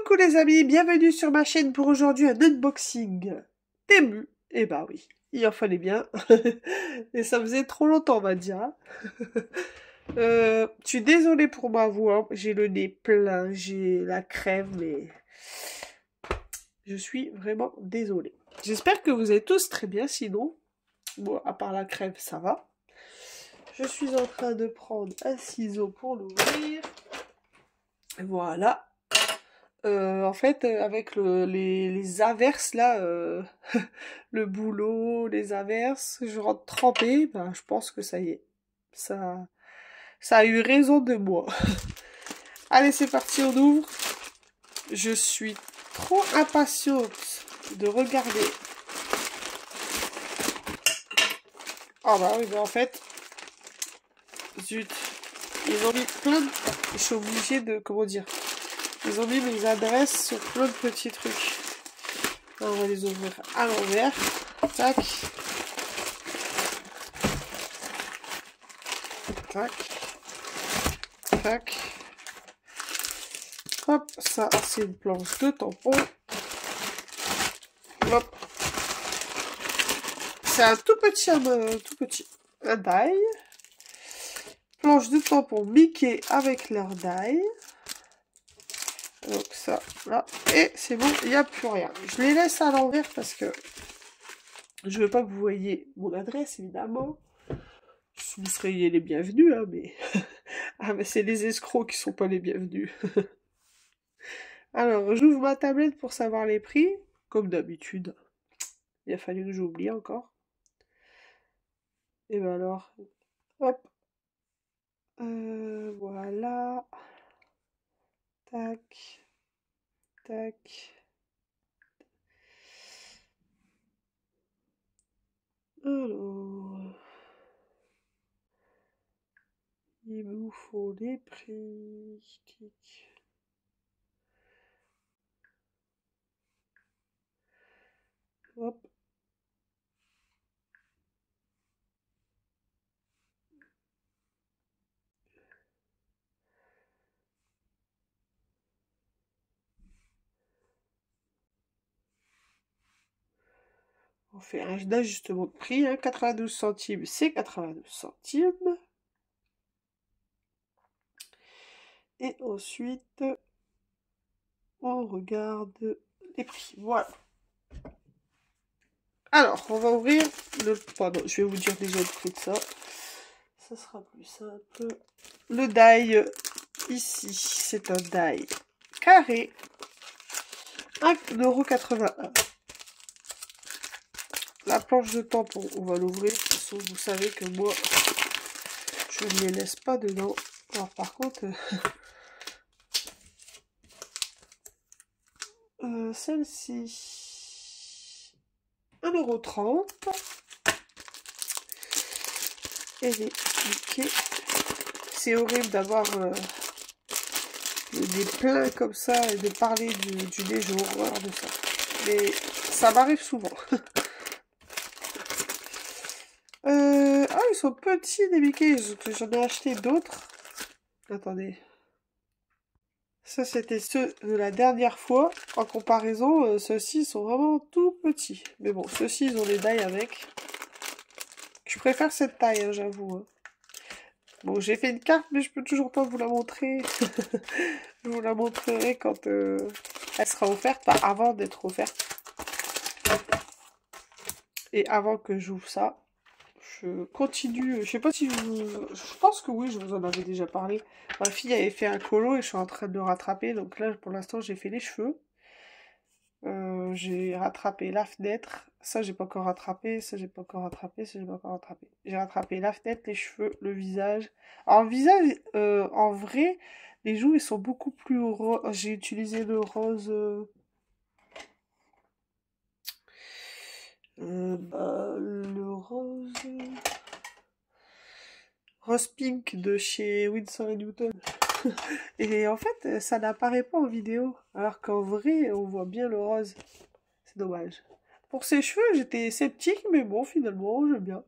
Coucou les amis, bienvenue sur ma chaîne pour aujourd'hui un unboxing Temu. Eh bah oui, il en fallait bien. Et ça faisait trop longtemps on va dire. Hein. Je suis désolée pour ma voix, j'ai le nez plein, j'ai la crève, mais je suis vraiment désolée. J'espère que vous êtes tous très bien, sinon, bon, à part la crève, ça va. Je suis en train de prendre un ciseau pour l'ouvrir. Voilà. En fait, avec les averses, là, le boulot, les averses, je rentre trempée, ben, je pense que ça y est. Ça a eu raison de moi. Allez, c'est parti, on ouvre. Je suis trop impatiente de regarder. Ah bah oui, mais en fait, zut, ils ont mis plein de... Je suis obligée de... Comment dire? Ils ont mis mes adresses sur plein de petits trucs. On va les ouvrir à l'envers. Tac. Tac. Tac. Hop, ça c'est une planche de tampon. Hop. C'est un tout petit, un die. Planche de tampon Mickey avec leur die. Donc ça, là. Et c'est bon, il n'y a plus rien. Je les laisse à l'envers parce que je veux pas que vous voyez mon adresse, évidemment. Vous seriez les bienvenus, hein, mais... ah, mais c'est les escrocs qui sont pas les bienvenus. Alors, j'ouvre ma tablette pour savoir les prix, comme d'habitude. Il a fallu que j'oublie encore. Et ben alors, hop. Voilà. Tac. Tac. Alors... il nous faut les prix. Hop. On fait un ajustement de prix, hein, 92 centimes, c'est 92 centimes. Et ensuite, on regarde les prix. Voilà. Alors, on va ouvrir le... Pardon, je vais vous dire déjà le prix de ça. Ça sera plus simple. Le die, ici, c'est un die carré. 1,81 €. La planche de tampon, on va l'ouvrir. De toute façon, vous savez que moi, je ne les laisse pas dedans. Alors, par contre, celle-ci, 1,30 €. Elle est piquée. C'est horrible d'avoir des pleins comme ça et de parler du nez, j'ai horreur de ça. Mais ça m'arrive souvent. Ah, ils sont petits les Mickey, j'en ai acheté d'autres. Attendez. Ça, c'était ceux de la dernière fois. En comparaison, ceux-ci sont vraiment tout petits. Mais bon, ceux-ci, ils ont les tailles avec. Je préfère cette taille, hein, j'avoue. Hein. Bon, j'ai fait une carte, mais je peux toujours pas vous la montrer. Je vous la montrerai quand elle sera offerte, pas avant d'être offerte. Et avant que j'ouvre ça, je continue. Je sais pas si je pense que oui, je vous en avais déjà parlé. Ma fille avait fait un colo et je suis en train de le rattraper. Donc là, pour l'instant, j'ai fait les cheveux. J'ai rattrapé la fenêtre. Ça, j'ai pas encore rattrapé. Ça, j'ai pas encore rattrapé. Ça, j'ai pas encore rattrapé. J'ai rattrapé la fenêtre, les cheveux, le visage. Alors, le visage, en vrai, les joues, ils sont beaucoup plus roses. J'ai utilisé le rose... le rose... Rose pink de chez Winsor & Newton. Et en fait, ça n'apparaît pas en vidéo. Alors qu'en vrai, on voit bien le rose. C'est dommage. Pour ses cheveux, j'étais sceptique, mais bon, finalement, j'aime bien.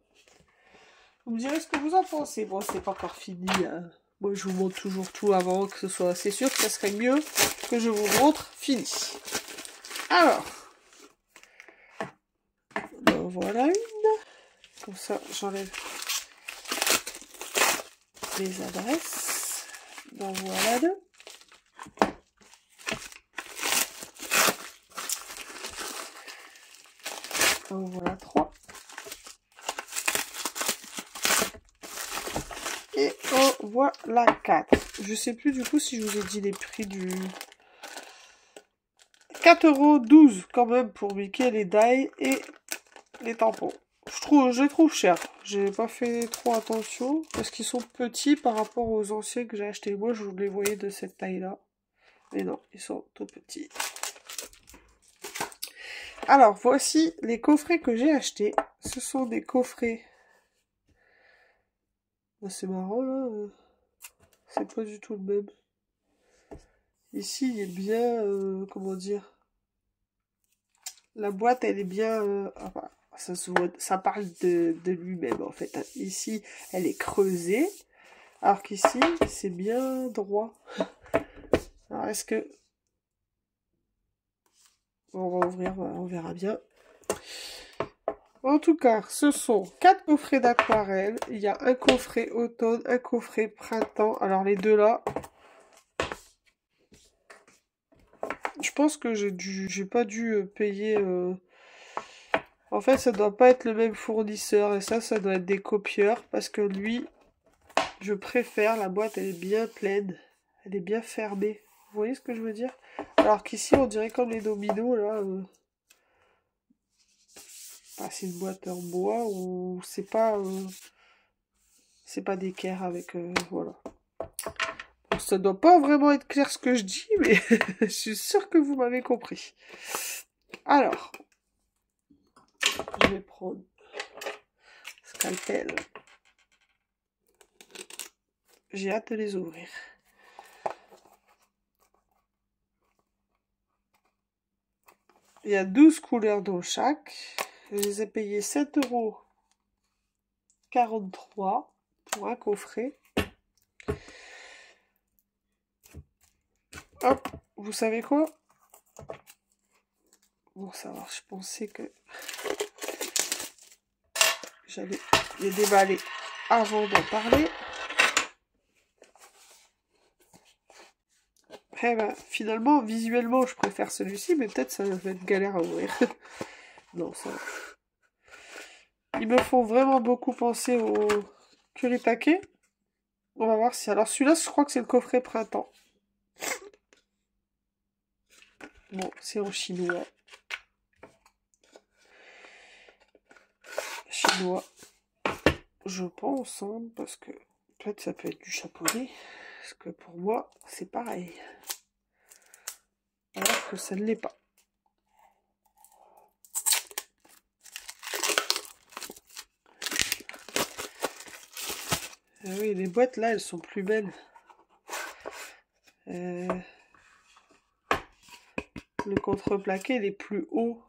Vous me direz ce que vous en pensez. Bon, c'est pas encore fini. Hein. Moi, je vous montre toujours tout avant que ce soit assez sûr que ça serait mieux que je vous montre fini. Alors, en voilà une. Comme ça, j'enlève les adresses. En voilà deux. En voilà trois. Et en voilà 4. Je sais plus du coup si je vous ai dit les prix du... 4,12 € quand même pour Mickey, les die et les tampons. Je les trouve chers. J'ai pas fait trop attention parce qu'ils sont petits par rapport aux anciens que j'ai achetés. Moi, je les voyais de cette taille-là. Mais non, ils sont tout petits. Alors, voici les coffrets que j'ai achetés. Ce sont des coffrets... C'est marrant, là. C'est pas du tout le même. Ici, il est bien... comment dire? La boîte, elle est bien... enfin, ça parle de lui-même, en fait. Ici, elle est creusée. Alors qu'ici, c'est bien droit. Alors, est-ce que... On va ouvrir, on verra bien. En tout cas, ce sont 4 coffrets d'aquarelle. Il y a un coffret automne, un coffret printemps. Alors les deux là, je pense que j'ai pas dû payer. En fait, ça doit pas être le même fournisseur et ça doit être des copieurs parce que lui, je préfère la boîte. Elle est bien pleine, elle est bien fermée. Vous voyez ce que je veux dire? Alors qu'ici, on dirait comme les dominos là. C'est une boîte en bois ou c'est pas d'équerre avec voilà. Donc, ça doit pas vraiment être clair ce que je dis, mais je suis sûre que vous m'avez compris. Alors, je vais prendre scalpel. J'ai hâte de les ouvrir. Il y a 12 couleurs dans chaque. Je les ai payés 7,43 € pour un coffret. Hop, vous savez quoi? Bon, ça va, je pensais que j'allais les déballer avant d'en parler. Eh ben, finalement, visuellement, je préfère celui-ci, mais peut-être ça va être galère à ouvrir. Non, ça va. Ils me font vraiment beaucoup penser au Kuritake. On va voir si... Alors celui-là, je crois que c'est le coffret printemps. Bon, c'est en chinois. Chinois. Je pense, hein, parce que peut-être ça peut être du japonais. Parce que pour moi, c'est pareil. Alors que ça ne l'est pas. Ah oui, les boîtes là, elles sont plus belles. Le contreplaqué, il est plus haut.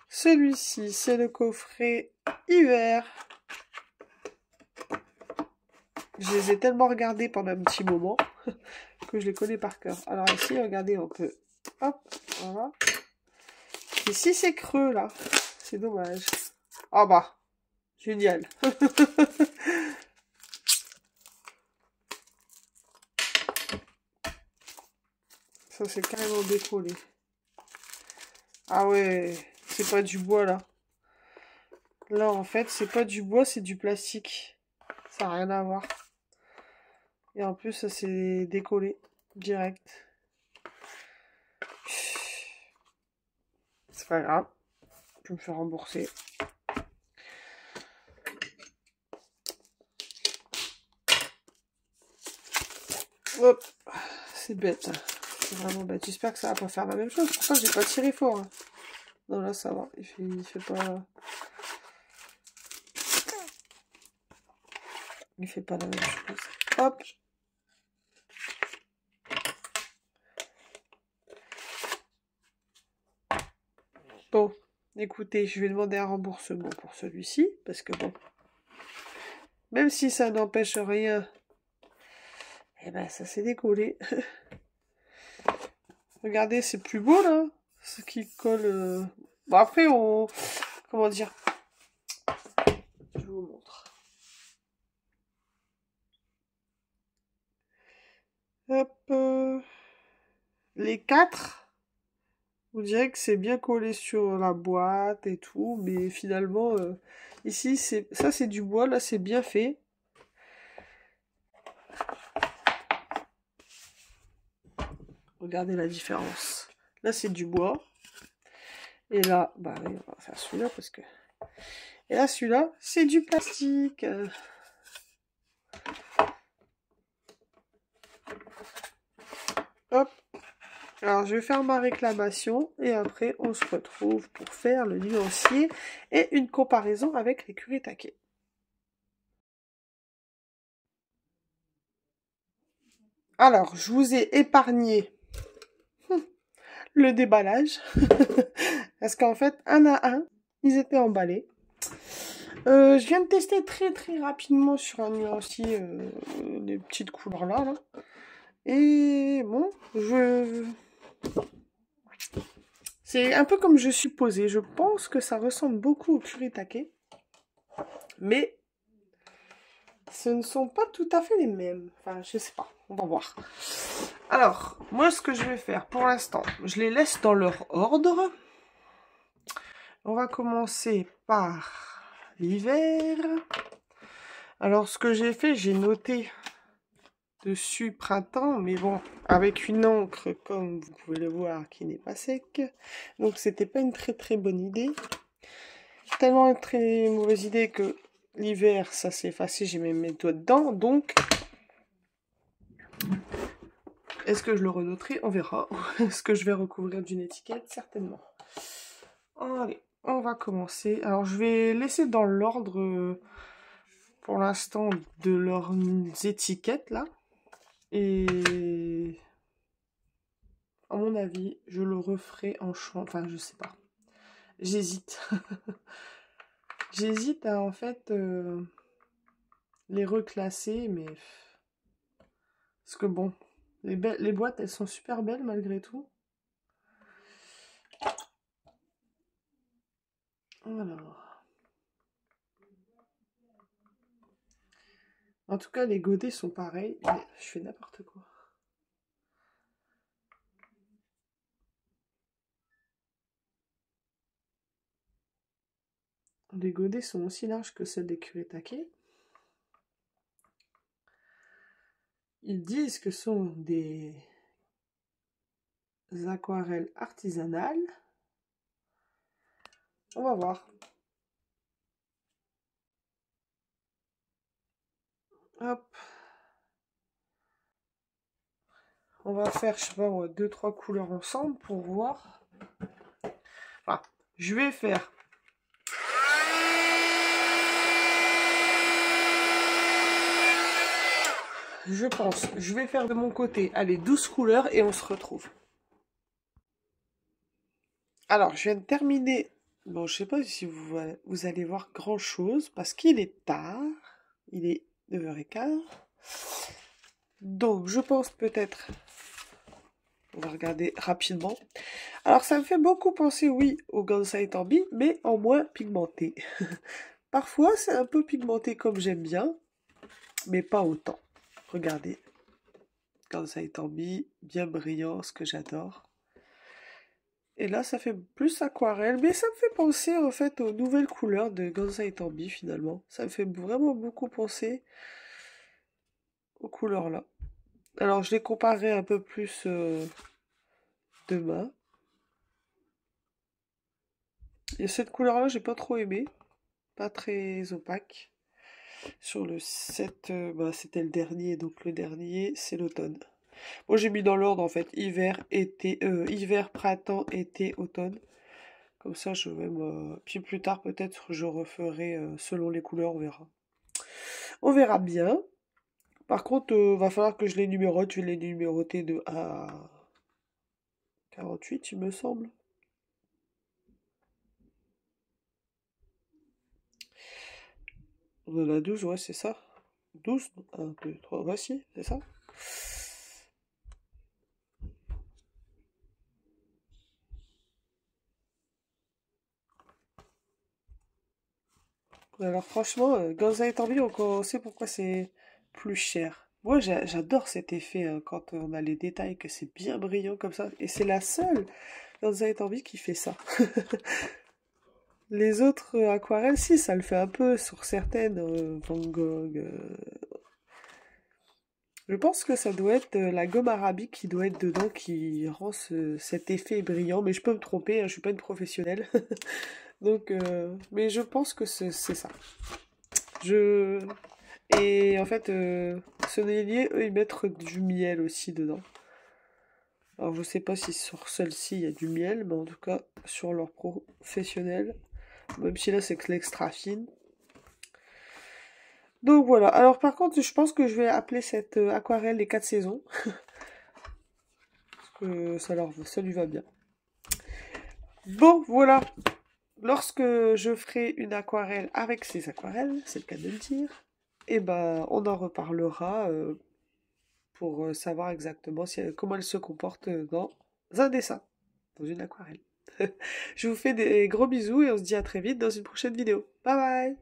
Celui-ci, c'est le coffret hiver. Je les ai tellement regardés pendant un petit moment que je les connais par cœur. Alors ici, regardez, on peut... Hop, voilà. Ici, c'est creux, là. C'est dommage. Ah bah, génial. Ça, c'est carrément décollé. Ah ouais, c'est pas du bois, là. Là, en fait, c'est pas du bois, c'est du plastique. Ça n'a rien à voir. Et en plus, ça s'est décollé direct. C'est pas grave. Je me fais rembourser. Hop. C'est bête. C'est vraiment bête. J'espère que ça va pas faire la même chose. Pourtant, j'ai pas tiré fort. Hein. Non, là, ça va. Il fait pas... Il fait pas la même chose. Hop. Bon, écoutez, je vais demander un remboursement pour celui-ci, parce que bon, même si ça n'empêche rien Et ben ça s'est décollé. Regardez, c'est plus beau là. Ce qui colle. Bon après on. Comment dire? Je vous montre. Hop. Les quatre. On dirait que c'est bien collé sur la boîte et tout, mais finalement, ici, ça c'est du bois, là c'est bien fait. Regardez la différence. Là c'est du bois. Et là, bah oui, on va faire celui-là parce que... Et là, celui-là, c'est du plastique. Hop. Alors, je vais faire ma réclamation et après, on se retrouve pour faire le nuancier et une comparaison avec l'écurie taquet. Alors, je vous ai épargné le déballage parce qu'en fait, un à un, ils étaient emballés. Je viens de tester très très rapidement sur un nuancier les petites couleurs là. Et bon, c'est un peu comme je supposais. Je pense que ça ressemble beaucoup au kuritake. Mais ce ne sont pas tout à fait les mêmes. Enfin, je sais pas. On va voir. Alors, moi, ce que je vais faire pour l'instant, je les laisse dans leur ordre. On va commencer par l'hiver. Alors, ce que j'ai fait, j'ai noté dessus printemps, mais bon, avec une encre, comme vous pouvez le voir, qui n'est pas sec. Donc, c'était pas une très très bonne idée. Tellement une très mauvaise idée que l'hiver, ça s'est effacé, j'ai mis mes doigts dedans. Donc, est-ce que je le renoterai? On verra. Est-ce que je vais recouvrir d'une étiquette? Certainement. Allez, on va commencer. Alors, je vais laisser dans l'ordre, pour l'instant, de leurs étiquettes, là. Et... à mon avis, je le referai en chant. Enfin, je sais pas. J'hésite. J'hésite à, en fait, les reclasser, mais... Parce que bon, les boîtes, elles sont super belles malgré tout. Alors... En tout cas, les godets sont pareils. Mais je fais n'importe quoi. Les godets sont aussi larges que celles des kuretake. Ils disent que ce sont des aquarelles artisanales. On va voir. Hop. On va faire, je sais pas, 2-3 couleurs ensemble pour voir. Enfin, je vais faire... Je pense, je vais faire de mon côté, allez, 12 couleurs et on se retrouve. Alors, je viens de terminer. Bon, je sais pas si vous allez voir grand chose parce qu'il est tard. Il est 9h15. Donc, je pense peut-être... On va regarder rapidement. Alors, ça me fait beaucoup penser, oui, au Gansai Tambi, mais en moins pigmenté. Parfois, c'est un peu pigmenté comme j'aime bien, mais pas autant. Regardez. Gansai Tambi, bien brillant, ce que j'adore. Et là, ça fait plus aquarelle, mais ça me fait penser en fait aux nouvelles couleurs de Gansai Tambi finalement. Ça me fait vraiment beaucoup penser aux couleurs là. Alors, je les comparerai un peu plus demain. Et cette couleur-là, j'ai pas trop aimé. Pas très opaque. Sur le 7, bah, c'était le dernier, donc le dernier, c'est l'automne. Bon, j'ai mis dans l'ordre en fait hiver, été, hiver, printemps, été, automne. Comme ça, je vais puis plus tard, peut-être, je referai selon les couleurs, on verra. On verra bien. Par contre, va falloir que je les numérote. Je vais les numéroter de 1 à 48, il me semble. On en a 12, ouais, c'est ça. 12, 1, 2, 3, voici, c'est ça. Alors franchement, Gonza et Torbi, on sait pourquoi c'est plus cher. Moi, j'adore cet effet quand on a les détails, que c'est bien brillant comme ça. Et c'est la seule Gonza et Torbi qui fait ça. Les autres aquarelles, si, ça le fait un peu sur certaines, Van Gogh. Je pense que ça doit être la gomme arabique qui doit être dedans qui rend cet effet brillant, mais je peux me tromper, hein, je suis pas une professionnelle. Donc, mais je pense que c'est ça. Je... Et en fait, Sennelier, eux, ils mettent du miel aussi dedans. Alors, je sais pas si sur celle-ci il y a du miel, mais en tout cas, sur leur professionnel, même si là c'est que l'extra fine. Donc voilà. Alors, par contre, je pense que je vais appeler cette aquarelle les 4 saisons. Parce que ça lui va bien. Bon, voilà. Lorsque je ferai une aquarelle avec ces aquarelles, c'est le cas de le dire, et ben, on en reparlera pour savoir exactement comment elle se comporte dans un dessin, dans une aquarelle. Je vous fais des gros bisous et on se dit à très vite dans une prochaine vidéo. Bye bye!